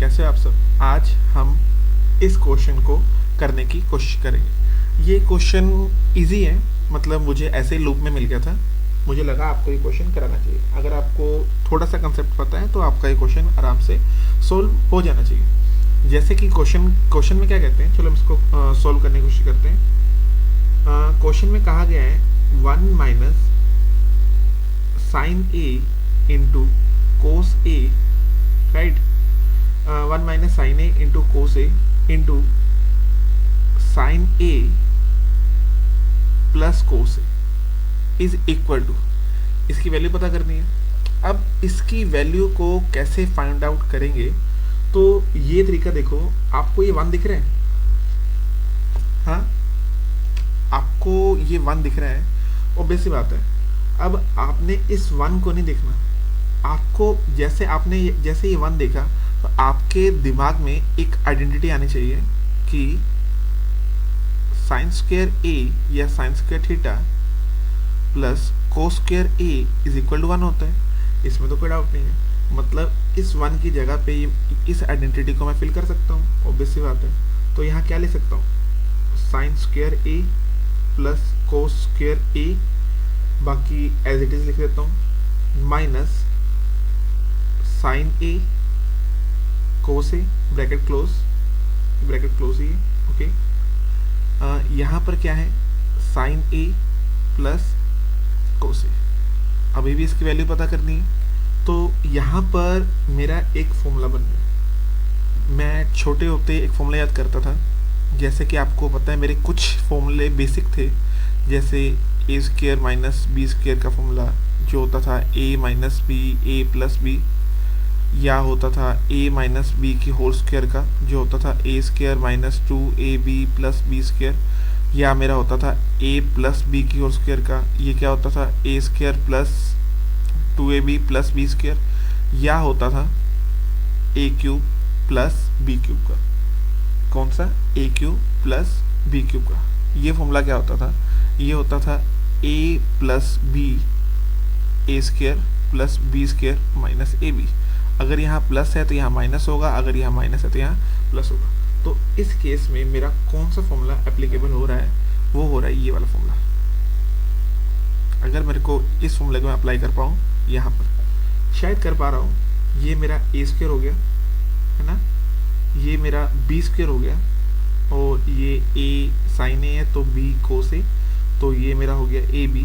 कैसे हो आप सब। आज हम इस क्वेश्चन को करने की कोशिश करेंगे। ये क्वेश्चन इजी है, मतलब मुझे ऐसे लूप में मिल गया था, मुझे लगा आपको ये क्वेश्चन कराना चाहिए। अगर आपको थोड़ा सा कंसेप्ट पता है तो आपका ये क्वेश्चन आराम से सोल्व हो जाना चाहिए। जैसे कि क्वेश्चन में क्या कहते हैं, चलो हम इसको सोल्व करने की कोशिश करते हैं। क्वेश्चन में कहा गया है 1 minus sine A into cos A, right. 1 minus sine A into cos A into sine A plus cos A is equal to, इसकी वैल्यू पता करनी है। अब इसकी वैल्यू को कैसे फाइंड आउट करेंगे, तो ये तरीका देखो, आपको ये 1 दिख रहा है, हाँ आपको ये 1 दिख रहा है, ऑब्वियस सी बात है। अब आपने इस 1 को नहीं देखना, आपको जैसे ये 1 देखा तो आपके दिमाग में एक आइडेंटिटी आनी चाहिए कि साइन स्क्वायर ए या sine square theta plus cos square A is equal to 1 होता है। इसमें तो कोई डाउट नहीं है, मतलब इस 1 की जगह पे इस आइडेंटिटी को मैं फिल कर सकता हूँ, ऑब्वियस सी बात है। तो यहाँ क्या ले सकता हूँ, साइन स्क्वायर ए प्लस कोस स्क्वायर ए, बाकी एज इट इज लिख देता हूँ, माइनस साइन ए कोस ए, ब्रैकेट क्लोज ही, ओके। यहाँ पर क्या है, साइन ए प्लस कोस ए, अभी भी इसकी वैल्यू पता करनी है। तो यहाँ पर मेरा एक फॉर्मूला बन गया। मैं छोटे होते एक फॉर्मूला याद करता था, जैसे कि आपको पता है मेरे कुछ फॉर्मूले बेसिक थे, जैसे A square minus B square का फॉर्मूला जो होता था A minus B A plus B, या होता था ए माइनस बी की होल स्क्वायर का जो होता था A square minus 2ab plus B square, या मेरा होता था ए प्लस बी की होल स्क्वायर का, ये क्या होता था A square plus 2ab plus B square, या होता था A cube plus B cube का। कौन सा, A cube plus B cube का। ये फॉर्मूला क्या होता था, ये होता था A plus B A square plus B square minus A B. अगर यहाँ प्लस है तो यहाँ माइनस होगा, अगर यहाँ माइनस है तो यहाँ प्लस होगा। तो इस केस में मेरा कौन सा फॉर्मूला एप्लीकेबल हो रहा है, वो हो रहा है ये वाला फॉर्मूला। अगर मेरे को इस फॉर्मूले को मैं अप्लाई कर पाऊँ यहाँ पर, शायद कर पा रहा हूँ। ये मेरा ए स्क्वायर हो गया है ना, ये मेरा बी स्क्वायर हो गया, और ये ए साइन ए है तो बी कोस ए, तो ये मेरा हो गया ए बी,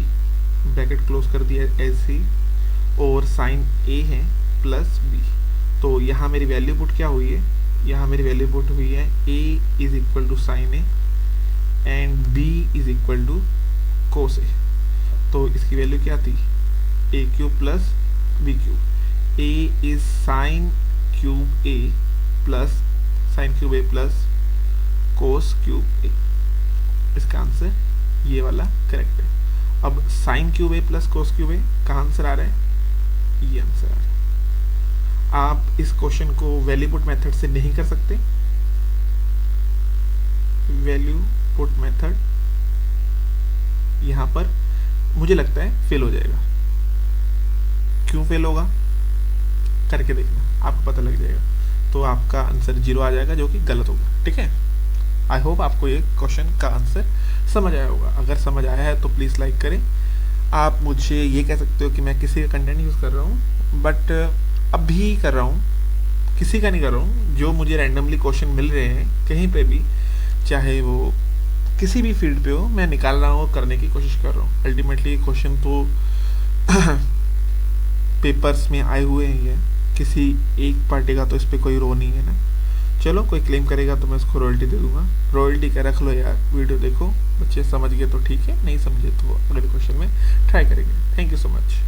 ब्रैकेट क्लोज कर दिया ऐसे, और साइन ए है प्लस बी। तो यहाँ मेरी वैल्यू पुट क्या हुई है, यहाँ मेरी वैल्यू पुट हुई है A is equal to sine A and B is equal to cos A. तो इसकी वैल्यू क्या थी, A cube plus B cube. A is sine cube A plus sine cube A plus cos cube A. इसका answer ये वाला correct है। अब sine cube A plus cos cube A का आंसर आ रहा है, ये आंसर आ रहा है। आप इस क्वेश्चन को वैल्यू पुट मेथड से नहीं कर सकते, वैल्यू पुट मेथड यहाँ पर मुझे लगता है फेल हो जाएगा। क्यों फेल होगा, करके देखना, आपको पता लग जाएगा। तो आपका आंसर 0 आ जाएगा, जो कि गलत होगा, ठीक है। आई होप आपको ये क्वेश्चन का आंसर समझ आया होगा। अगर समझ आया है तो प्लीज़ लाइक करें। आप मुझे ये कह सकते हो कि मैं किसी का कंटेंट यूज़ कर रहा हूँ, बट अभी कर रहा हूँ, किसी का नहीं कर रहा हूँ। जो मुझे रैंडमली क्वेश्चन मिल रहे हैं कहीं पे भी, चाहे वो किसी भी फील्ड पे हो, मैं निकाल रहा हूँ, करने की कोशिश कर रहा हूँ। अल्टीमेटली क्वेश्चन तो पेपर्स में आए हुए हैं, किसी एक पार्टी का तो इस पर कोई रो नहीं है ना। चलो कोई क्लेम करेगा तो मैं उसको रॉयल्टी दे दूंगा। रॉयल्टी का रख लो यार, वीडियो देखो, बच्चे समझ गए तो ठीक है, नहीं समझे तो अगले क्वेश्चन में ट्राई करेंगे। Thank you so much.